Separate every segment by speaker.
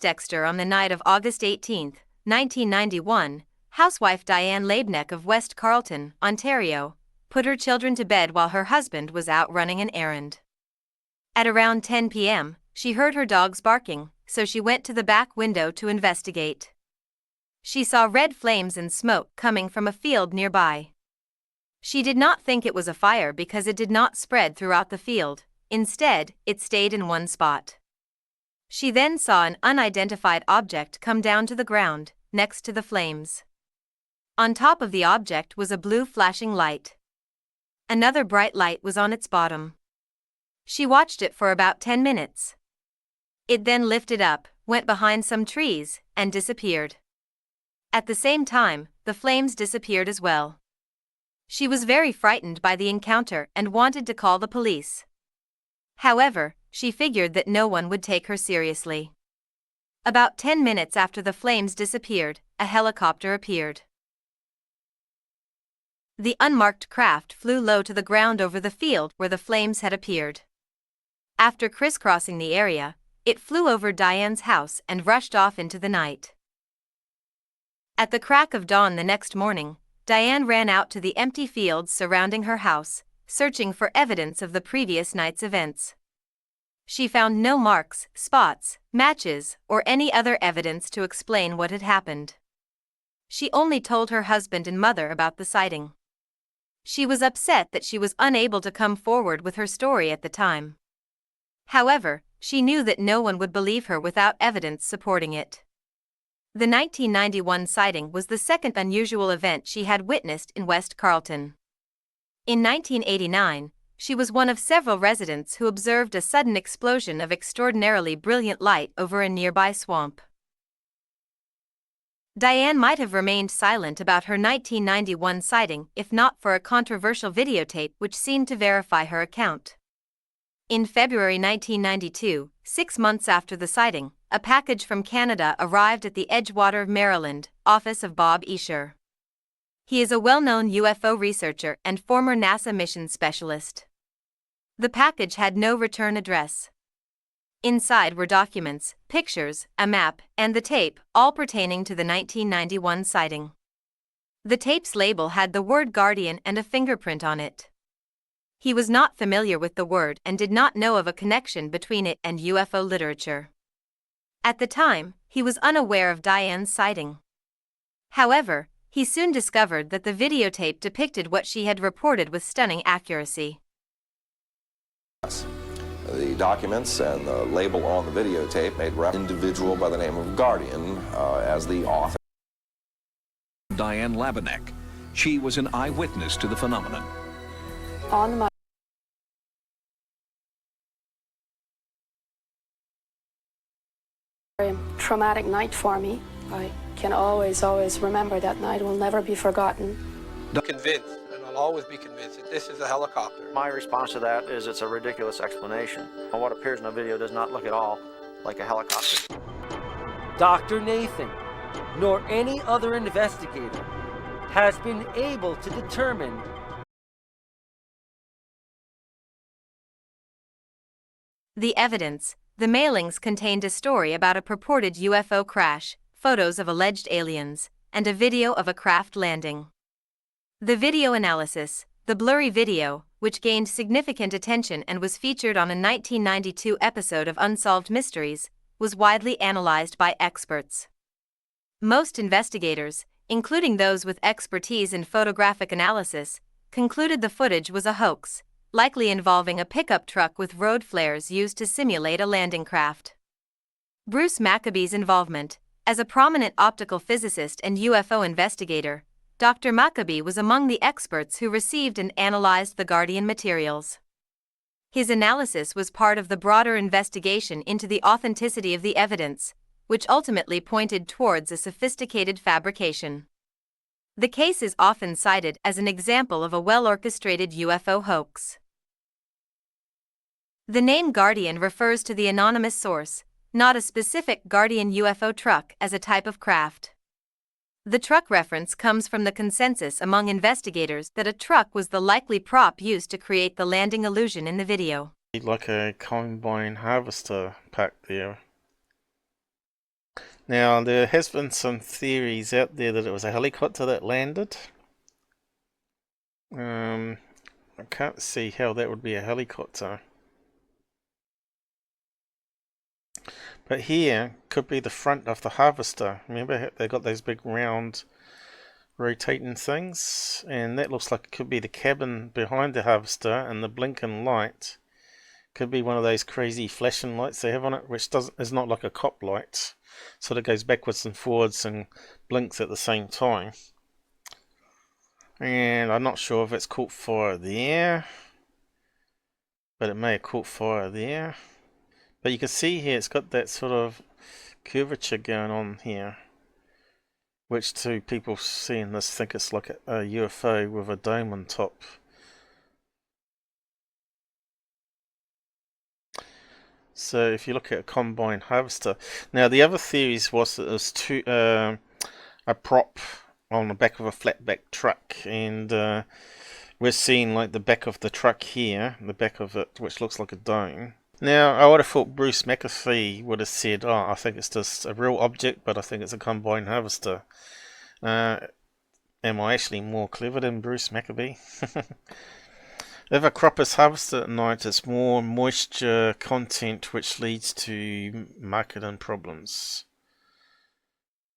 Speaker 1: Dexter on the night of August 18, 1991, housewife Diane Laibneck of West Carleton, Ontario, put her children to bed while her husband was out running an errand. At around 10 p.m., she heard her dogs barking, so she went to the back window to investigate. She saw red flames and smoke coming from a field nearby. She did not think it was a fire because it did not spread throughout the field. Instead, it stayed in one spot. She then saw an unidentified object come down to the ground, next to the flames. On top of the object was a blue flashing light. Another bright light was on its bottom. She watched it for about 10 minutes. It then lifted up, went behind some trees, and disappeared. At the same time, the flames disappeared as well. She was very frightened by the encounter and wanted to call the police. However, she figured that no one would take her seriously. About 10 minutes after the flames disappeared, a helicopter appeared. The unmarked craft flew low to the ground over the field where the flames had appeared. After crisscrossing the area, it flew over Diane's house and rushed off into the night. At the crack of dawn the next morning, Diane ran out to the empty fields surrounding her house, searching for evidence of the previous night's events. She found no marks, spots, matches, or any other evidence to explain what had happened. She only told her husband and mother about the sighting. She was upset that she was unable to come forward with her story at the time. However, she knew that no one would believe her without evidence supporting it. The 1991 sighting was the second unusual event she had witnessed in West Carleton. In 1989, she was one of several residents who observed a sudden explosion of extraordinarily brilliant light over a nearby swamp. Diane might have remained silent about her 1991 sighting if not for a controversial videotape which seemed to verify her account. In February 1992, 6 months after the sighting, a package from Canada arrived at the Edgewater, Maryland, office of Bob Escher. He is a well-known UFO researcher and former NASA mission specialist. The package had no return address. Inside were documents, pictures, a map, and the tape, all pertaining to the 1991 sighting. The tape's label had the word Guardian and a fingerprint on it. He was not familiar with the word and did not know of a connection between it and UFO literature. At the time, he was unaware of Diane's sighting. However, he soon discovered that the videotape depicted what she had reported with stunning accuracy.
Speaker 2: The documents and the label on the videotape made reference to an individual by the name of Guardian as the author.
Speaker 3: Diane Laibneck. She was an eyewitness to the phenomenon.
Speaker 4: On my very traumatic night for me. I can always remember that night. It will never be forgotten.
Speaker 5: Convinced, and I'll always be convinced that this is a helicopter.
Speaker 6: My response to that is it's a ridiculous explanation. What appears in the video does not look at all like a helicopter.
Speaker 7: Dr. Nathan, nor any other investigator, has been able to determine
Speaker 1: the evidence. The mailings contained a story about a purported UFO crash, photos of alleged aliens, and a video of a craft landing. The video analysis, the blurry video, which gained significant attention and was featured on a 1992 episode of Unsolved Mysteries, was widely analyzed by experts. Most investigators, including those with expertise in photographic analysis, concluded the footage was a hoax, likely involving a pickup truck with road flares used to simulate a landing craft. Bruce Maccabee's involvement, as a prominent optical physicist and UFO investigator, Dr. Maccabee was among the experts who received and analyzed the Guardian materials. His analysis was part of the broader investigation into the authenticity of the evidence, which ultimately pointed towards a sophisticated fabrication. The case is often cited as an example of a well-orchestrated UFO hoax. The name Guardian refers to the anonymous source, not a specific Guardian UFO truck as a type of craft. The truck reference comes from the consensus among investigators that a truck was the likely prop used to create the landing illusion in the video.
Speaker 8: Like a combine harvester pack there. Now, there has been some theories out there that it was a helicopter that landed. I can't see how that would be a helicopter. But here could be the front of the harvester. Remember, they got those big round rotating things, and that looks like it could be the cabin behind the harvester, and the blinking light could be one of those crazy flashing lights they have on it, which is not like a cop light, sort of goes backwards and forwards and blinks at the same time. And I'm not sure if it's caught fire there, but it may have caught fire there. But you can see here it's got that sort of curvature going on here, which to people seeing this think it's like a UFO with a dome on top. So if you look at a combine harvester, now the other theories was that it was a prop on the back of a flatback truck, and we're seeing like the back of the truck here, the back of it, which looks like a dome. Now, I would have thought Bruce Maccabee would have said, oh, I think it's just a real object, but I think it's a combine harvester. Am I actually more clever than Bruce Maccabee? If a crop is harvested at night, it's more moisture content, which leads to marketing problems.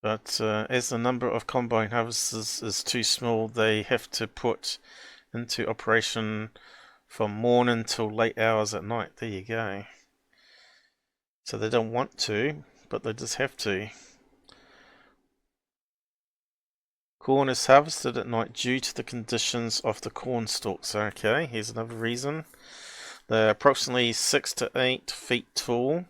Speaker 8: But as the number of combine harvesters is too small, they have to put into operation from morning till late hours at night. There you go. So they don't want to, but they just have to. Corn is harvested at night due to the conditions of the corn stalks. Okay, here's another reason. They're approximately 6 to 8 feet tall,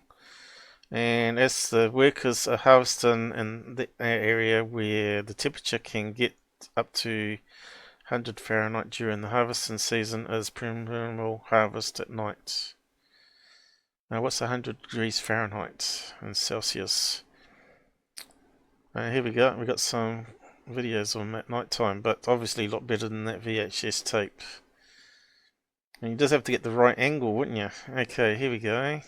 Speaker 8: and as the workers are harvesting in the area where the temperature can get up to 100 Fahrenheit during the harvesting season, is primordial harvest at night. Now, what's 100 degrees Fahrenheit in Celsius? Here we go. We got some videos on at night time, but obviously a lot better than that VHS tape. And you just have to get the right angle, wouldn't you? Okay, here we go.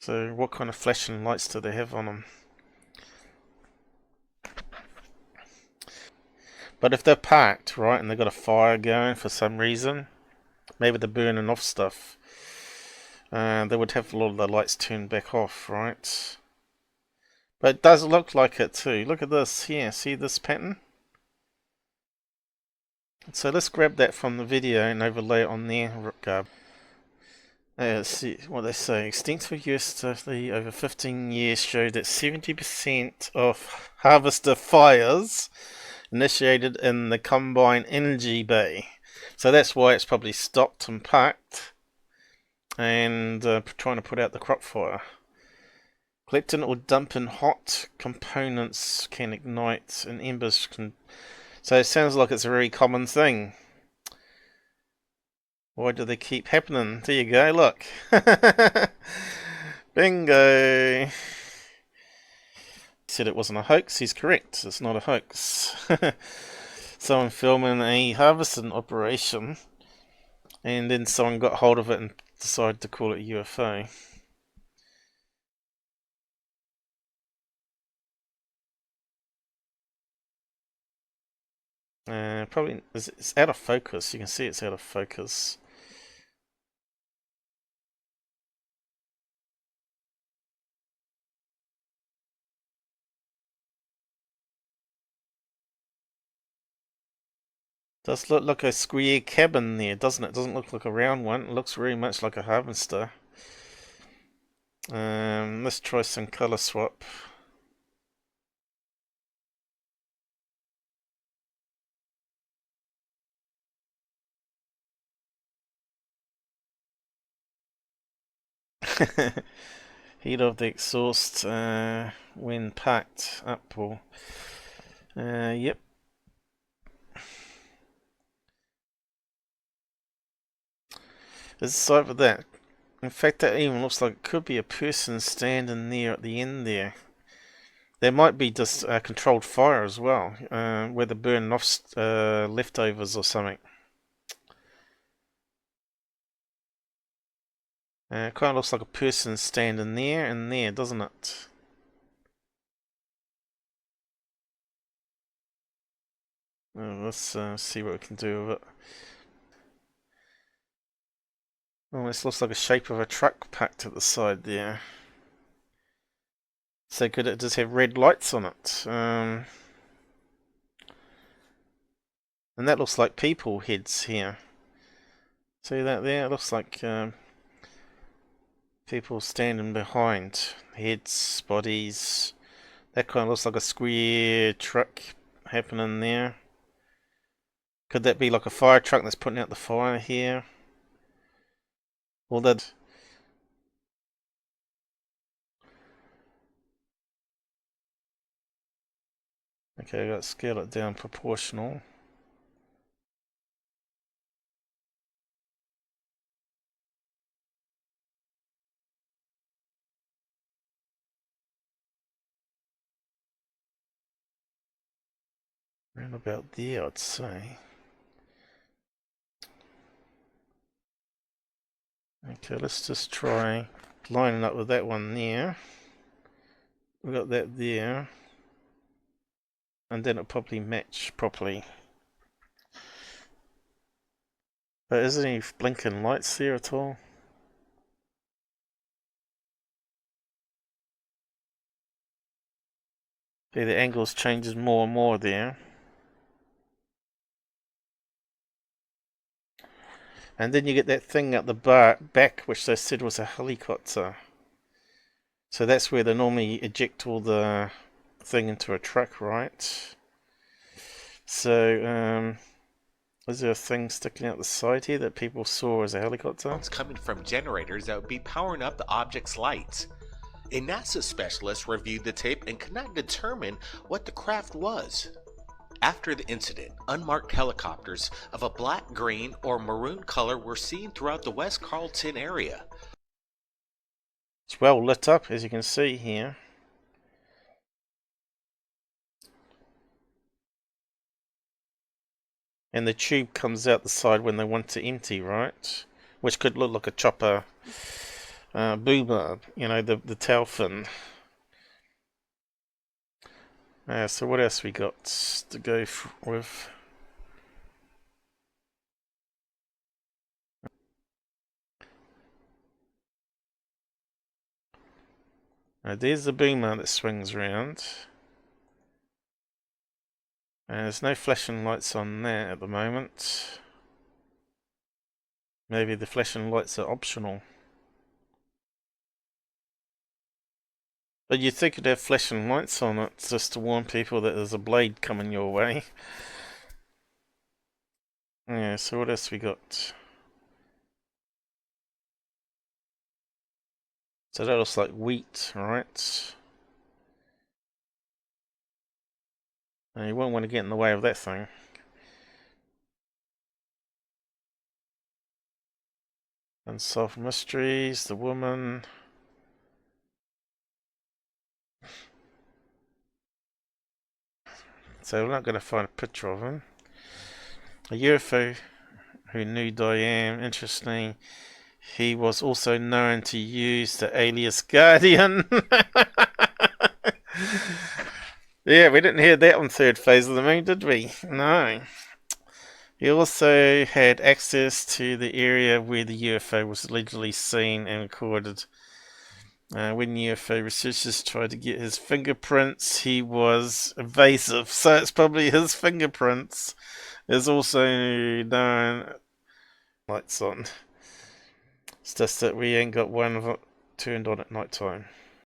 Speaker 8: So, what kind of flashing lights do they have on them? But if they're parked, right, and they've got a fire going for some reason, maybe they're burning off stuff, they would have a lot of the lights turned back off, right? But it does look like it too. Look at this here, see this pattern? So let's grab that from the video and overlay it on there. Let's see what they say. Extensive US study over 15 years showed that 70% of harvester fires initiated in the combine energy bay. So that's why it's probably stopped and parked and trying to put out the crop fire. Collecting or dumping hot components can ignite and embers can... So it sounds like it's a very common thing. Why do they keep happening? There you go, look. Bingo! Said it wasn't a hoax. He's correct. It's not a hoax. Someone filming a harvesting operation, and then someone got hold of it and decided to call it a UFO. Probably it's out of focus. You can see it's out of focus. Does look like a square cabin there, doesn't it? Doesn't look like a round one. It looks very much like a harvester. Let's try some color swap. Heat of the exhaust when packed up. Or yep. There's a side of that. In fact, that even looks like it could be a person standing there at the end there. There might be just controlled fire as well, where they're burning off leftovers or something. It kind of looks like a person standing there and there, doesn't it? Let's see what we can do with it. Almost looks like a shape of a truck packed at the side there. So could it just have red lights on it? And that looks like people heads here. See that there? It looks like people standing behind. Heads, bodies. That kind of looks like a square truck happening there. Could that be like a fire truck that's putting out the fire here? Well, that. Okay, I got to scale it down proportional. Around about there, I'd say. Okay, let's just try lining up with that one there. We got that there. And then it'll probably match properly. But is there any blinking lights there at all? Okay, the angles changes more and more there. And then you get that thing at the back, which they said was a helicopter. So that's where they normally eject all the thing into a truck, right? So, is there a thing sticking out the side here that people saw as a helicopter?
Speaker 9: It's coming from generators that would be powering up the object's lights. A NASA specialist reviewed the tape and could not determine what the craft was. After the incident, unmarked helicopters of a black, green, or maroon color were seen throughout the West Carlton area.
Speaker 8: It's well lit up, as you can see here. And the tube comes out the side when they want to empty, right? Which could look like a chopper boomer, you know, the tail fin. So what else we got to go with? There's the boomer that swings around. There's no flashing lights on there at the moment. Maybe the flashing lights are optional. But you'd think it'd have flashing lights on it just to warn people that there's a blade coming your way. Yeah, so what else we got? So that looks like wheat, right? And you won't want to get in the way of that thing. Unsolved mysteries, the woman. So we're not going to find a picture of him. A UFO who knew Diane, interesting. He was also known to use the alias Guardian. Yeah, we didn't hear that on Third Phase of the Moon, did we? No. He also had access to the area where the UFO was allegedly seen and recorded. When UFO researchers tried to get his fingerprints, he was evasive. So it's probably his fingerprints. Is also known. Lights on. It's just that we ain't got one of it turned on at night time.